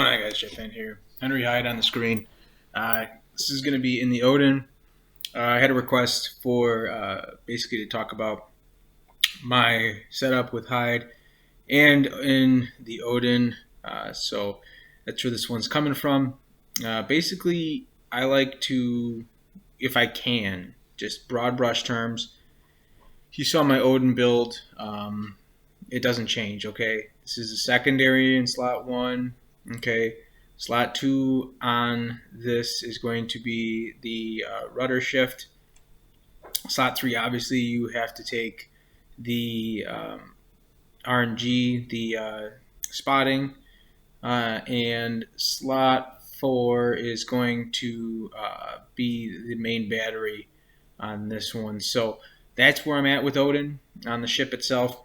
I got Jeff in here. Henry Hyde on the screen. This is going to be in the Odin. I had a request for basically to talk about my setup with Hyde and in the Odin. So that's where this one's coming from. Basically, I like to, if I can, just broad brush terms. You saw my Odin build. It doesn't change, okay? This is a secondary in slot 1, okay? Slot 2 on this is going to be the rudder shift. Slot 3, obviously, you have to take the RNG, the spotting. And slot 4 is going to be the main battery on this one. So that's where I'm at with Odin on the ship itself.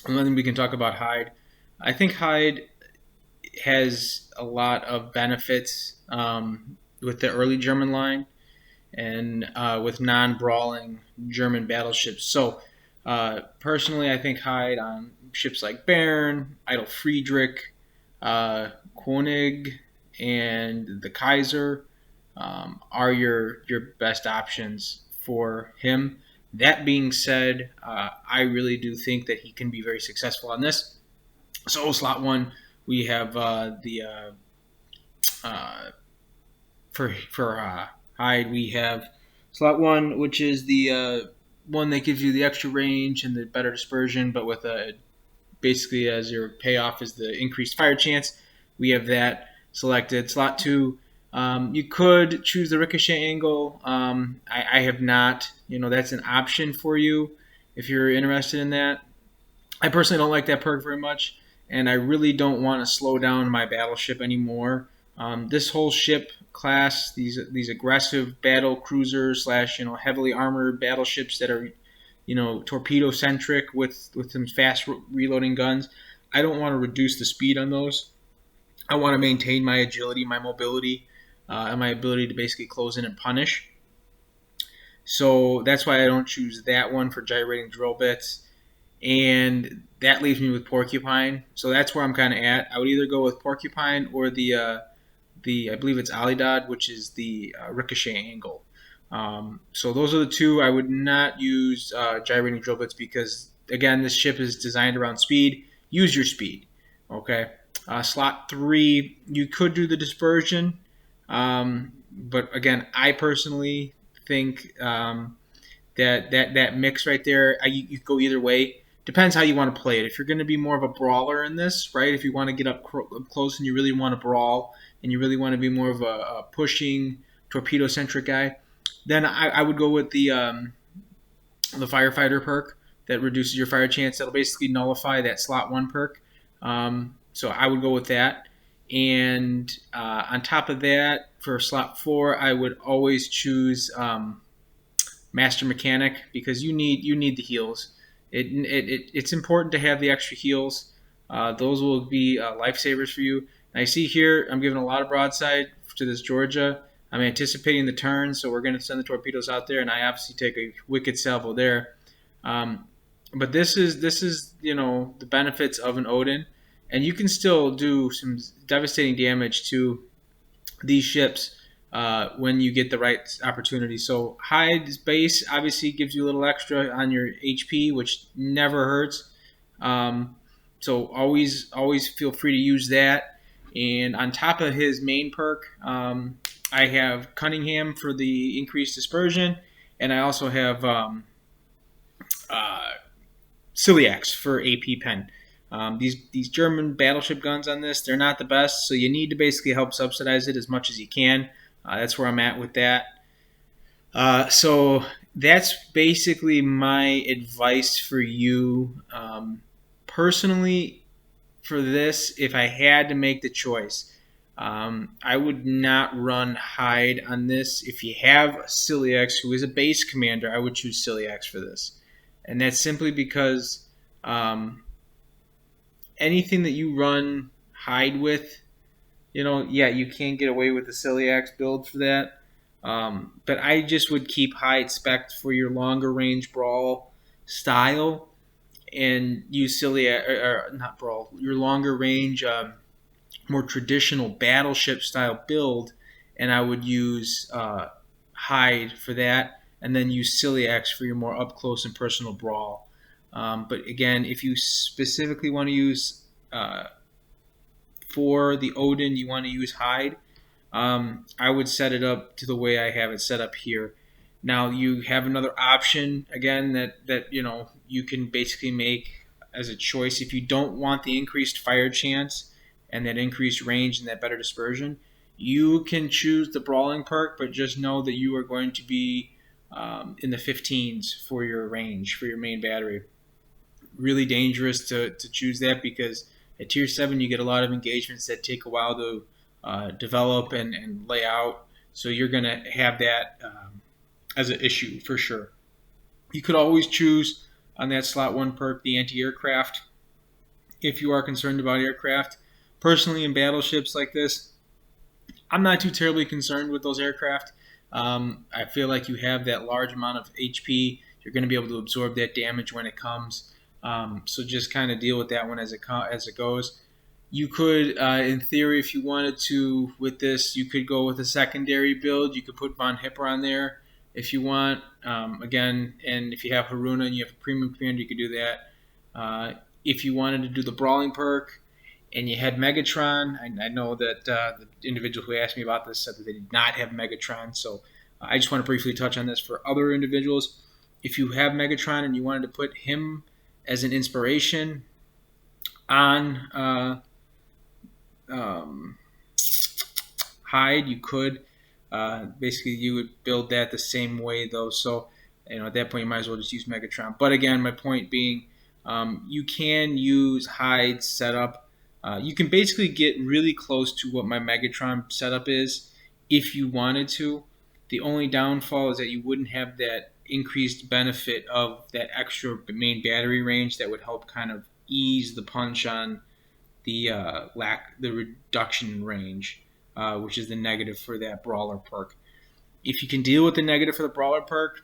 And then we can talk about Hyde. I think Hyde has a lot of benefits with the early German line and with non-brawling German battleships. So personally, I think Hyde on ships like Bern, Idle Friedrich, Koenig, and the Kaiser are your best options for him. That being said, I really do think that he can be very successful on this. So slot 1, we have for Hyde, we have slot 1, which is the one that gives you the extra range and the better dispersion, but with basically as your payoff is the increased fire chance. We have that selected. Slot 2, you could choose the ricochet angle. I have not. That's an option for you if you're interested in that. I personally don't like that perk very much, and I really don't want to slow down my battleship anymore. This whole ship class, these aggressive battle cruisers slash heavily armored battleships that are torpedo centric with some fast reloading guns. I don't want to reduce the speed on those. I want to maintain my agility, my mobility, and my ability to basically close in and punish. So that's why I don't choose that one for gyrating drill bits. And that leaves me with Porcupine. So that's where I'm kind of at. I would either go with Porcupine or the I believe it's Alidad, which is the ricochet angle. So those are the two. I would not use gyrating drill bits because, again, this ship is designed around speed. Use your speed, okay? Slot 3, you could do the dispersion, but again, I personally think that mix right there, you go either way. Depends how you want to play it. If you're going to be more of a brawler in this, right? If you want to get up close and you really want to brawl and you really want to be more of a pushing torpedo-centric guy, then I would go with the firefighter perk that reduces your fire chance. That'll basically nullify that slot 1 perk. So I would go with that. And on top of that, for slot 4, I would always choose Master Mechanic because you need the heals. It's important to have the extra heals. Those will be lifesavers for you. And I see here I'm giving a lot of broadside to this Georgia. I'm anticipating the turn, so we're going to send the torpedoes out there, and I obviously take a wicked salvo there. But this is the benefits of an Odin, and you can still do some devastating damage to these ships when you get the right opportunity. So Hyde's base obviously gives you a little extra on your HP, which never hurts. So always feel free to use that. And on top of his main perk, I have Cunningham for the increased dispersion, and I also have Ciliax for AP pen. These German battleship guns on this, they're not the best, so you need to basically help subsidize it as much as you can. That's where I'm at with that. So that's basically my advice for you. Personally, for this, if I had to make the choice, I would not run Hyde on this. If you have Ciliax, who is a base commander, I would choose Ciliax for this. And that's simply because anything that you run Hyde with, you can't get away with the Ciliax build for that. But I just would keep Hyde spec for your longer range brawl style and use Ciliax, or not brawl, your longer range more traditional battleship style build, and I would use Hyde for that, and then use Celiax for your more up close and personal brawl. But again, if you specifically want to use for the Odin, you want to use Hyde. I would set it up to the way I have it set up here. Now you have another option again that you can basically make as a choice. If you don't want the increased fire chance and that increased range and that better dispersion, you can choose the brawling perk, but just know that you are going to be in the 15s for your range for your main battery. Really dangerous to choose that because at tier 7 you get a lot of engagements that take a while to develop and lay out. So you're going to have that as an issue for sure. You could always choose on that slot 1 perk the anti-aircraft if you are concerned about aircraft. Personally, in battleships like this, I'm not too terribly concerned with those aircraft. I feel like you have that large amount of HP. You're going to be able to absorb that damage when it comes. So just kind of deal with that one as it goes. You could, in theory, if you wanted to, with this, you could go with a secondary build. You could put Von Hipper on there if you want. Again, and if you have Haruna and you have a premium commander, you could do that. If you wanted to do the brawling perk and you had Megatron, I know that the individual who asked me about this said that they did not have Megatron, so I just want to briefly touch on this for other individuals. If you have Megatron and you wanted to put him as an inspiration on Hyde, you could. Basically, you would build that the same way, though. So, at that point, you might as well just use Megatron. But again, my point being, you can use Hyde's setup. You can basically get really close to what my Megatron setup is if you wanted to. The only downfall is that you wouldn't have that increased benefit of that extra main battery range that would help kind of ease the punch on the reduction in range, which is the negative for that brawler perk. If you can deal with the negative for the brawler perk,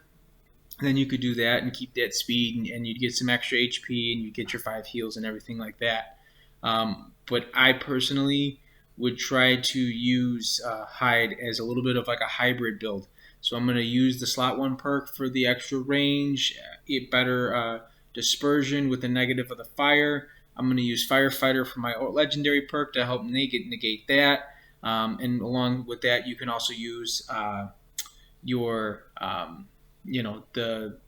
then you could do that and keep that speed, and you'd get some extra HP, and you get your 5 heals and everything like that. But I personally would try to use Hyde as a little bit of like a hybrid build. So I'm going to use the slot 1 perk for the extra range, better dispersion with the negative of the fire. I'm going to use Firefighter for my legendary perk to help negate that. And along with that, you can also use the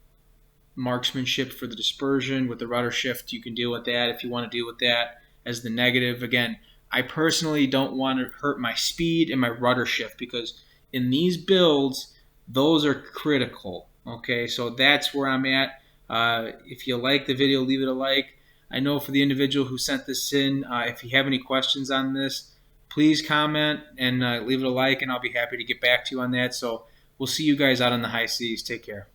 marksmanship for the dispersion with the rudder shift. You can deal with that if you want to deal with that as the negative. Again, I personally don't want to hurt my speed and my rudder shift because in these builds, those are critical. Okay, so that's where I'm at. If you like the video, leave it a like. I know for the individual who sent this in, if you have any questions on this, please comment and leave it a like, and I'll be happy to get back to you on that. So we'll see you guys out on the high seas. Take care.